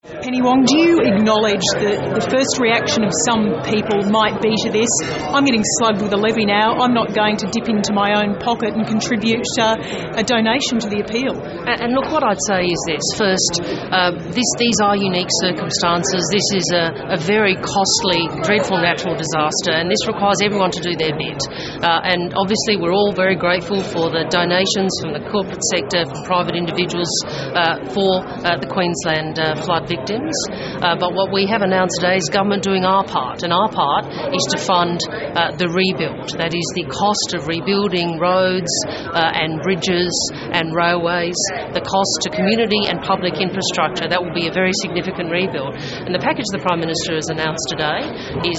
Penny Wong, do you acknowledge that the first reaction of some people might be to this, I'm getting slugged with a levy now, I'm not going to dip into my own pocket and contribute a donation to the appeal? And look, what I'd say is this. First, these are unique circumstances. This is a very costly, dreadful natural disaster, and this requires everyone to do their bit. And obviously we're all very grateful for the donations from the corporate sector, from private individuals for the Queensland flood victims. But what we have announced today is government doing our part, and our part is to fund the rebuild. That is the cost of rebuilding roads and bridges and railways, the cost to community and public infrastructure. That will be a very significant rebuild. And the package the Prime Minister has announced today is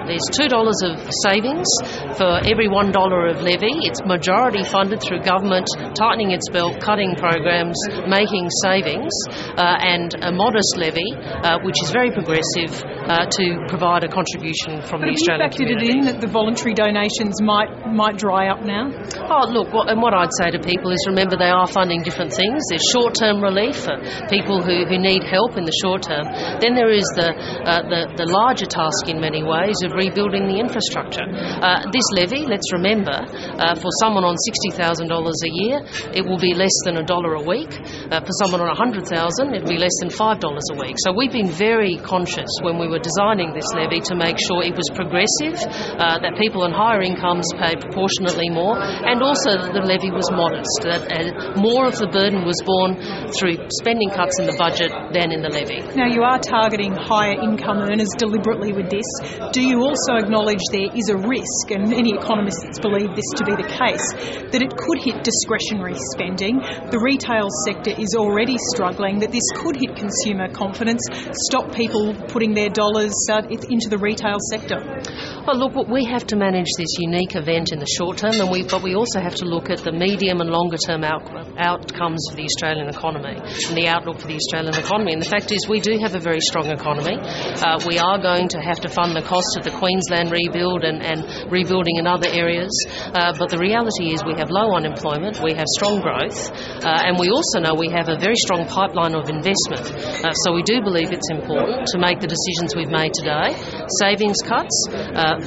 there's $2 of savings for every $1 of levy. It's majority funded through government tightening its belt, cutting programs, making savings, and a modest levy, which is very progressive, to provide a contribution from the Australian community. Have you factored it in that the voluntary donations might dry up now? Oh, look, what I'd say to people is remember they are funding different things. There's short-term relief for people who need help in the short term. Then there is the larger task in many ways of rebuilding the infrastructure. This levy, let's remember, for someone on $60,000 a year, it will be less than $1 a week. For someone on $100,000, it will be less than $5 a week. So we've been very conscious when we were designing this levy to make sure it was progressive, that people on higher incomes pay proportionately more, and also that the levy was modest, that more of the burden was borne through spending cuts in the budget than in the levy. Now, you are targeting higher income earners deliberately with this. Do you also acknowledge there is a risk, and many economists believe this to be the case, that it could hit discretionary spending? The retail sector is already struggling, that this could hit consumer confidence, stop people putting their dollars into the retail sector? Well, look, we have to manage this unique event in the short term, but we also have to look at the medium and longer term outcomes for the Australian economy and the outlook for the Australian economy. And the fact is we do have a very strong economy. We are going to have to fund the cost of the Queensland rebuild and rebuilding in other areas. But the reality is we have low unemployment, we have strong growth, and we also know we have a very strong pipeline of investment. So we do believe it's important to make the decisions we've made today, savings cuts,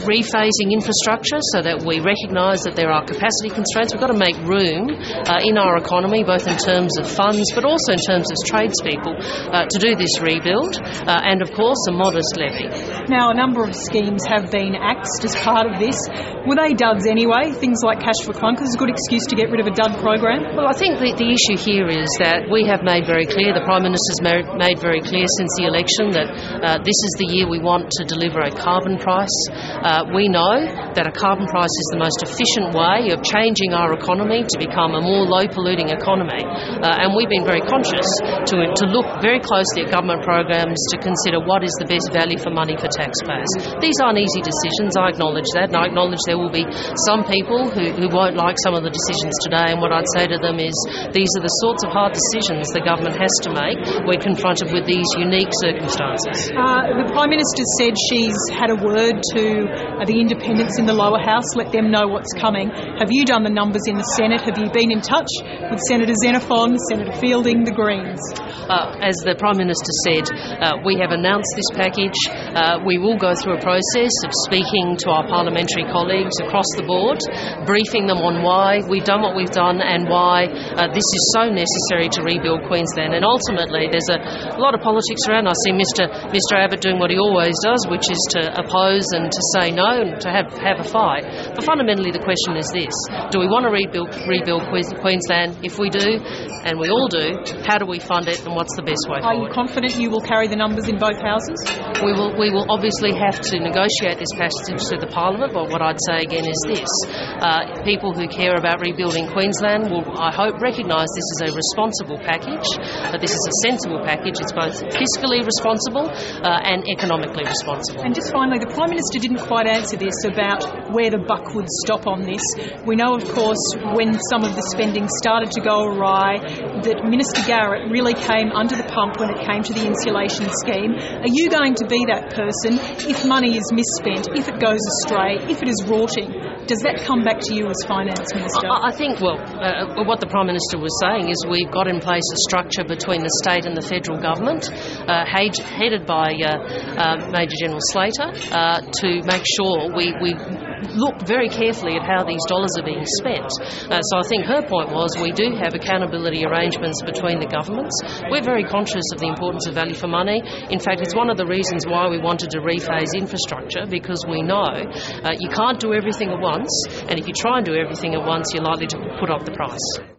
rephasing infrastructure so that we recognise that there are capacity constraints. We've got to make room in our economy, both in terms of funds but also in terms of tradespeople, to do this rebuild, and of course a modest levy. Now, a number of schemes have been axed as part of this. Were they duds anyway? Things like Cash for Clunkers, a good excuse to get rid of a dud program? Well, I think the issue here is that we have made very clear, the Prime Minister's made very clear since the election that this is the year we want to deliver a carbon price. We know that a carbon price is the most efficient way of changing our economy to become a more low-polluting economy. And we've been very conscious to look very closely at government programs to consider what is the best value for money for taxpayers. These aren't easy decisions, I acknowledge that, and I acknowledge there will be some people who won't like some of the decisions today, and what I'd say to them is these are the sorts of hard decisions the government has to make when confronted with these unique circumstances. The Prime Minister said she's had a word to the independents in the lower house, let them know what's coming. Have you done the numbers in the Senate? Have you been in touch with Senator Xenophon, Senator Fielding, the Greens? As the Prime Minister said, we have announced this package. We will go through a process of speaking to our parliamentary colleagues across the board, briefing them on why we've done what we've done and why this is so necessary to rebuild Queensland. And ultimately, there's a lot of politics around. I see Mr Abbott doing what he always does, which is to oppose and to say no and to have a fight. But fundamentally, the question is this: do we want to rebuild Queensland? If we do, and we all do, how do we fund it, and what's the best way forward? Are you confident you will carry the numbers in both houses? We will obviously have to negotiate this passage through the Parliament, but what I'd say again is this: people who care about rebuilding Queensland will, I hope, recognise this is a responsible package. This is a sensible package. It's both fiscally responsible and economically responsible. And just finally, the Prime Minister didn't quite answer this about where the buck would stop on this. We know, of course, when some of the spending started to go awry, that Minister Garrett really came under the pump when it came to the insulation scheme. Are you going to be that person if money is misspent, if it goes astray, if it is rorting? Does that come back to you as Finance Minister? I think, what the Prime Minister was saying is we've got in place a structure between the state and the federal government, headed by Major General Slater, to make sure we look very carefully at how these dollars are being spent. So I think her point was we do have accountability arrangements between the governments. We're very conscious of the importance of value for money. In fact, it's one of the reasons why we wanted to rephase infrastructure, because we know you can't do everything at once, and if you try and do everything at once, you're likely to put up the price.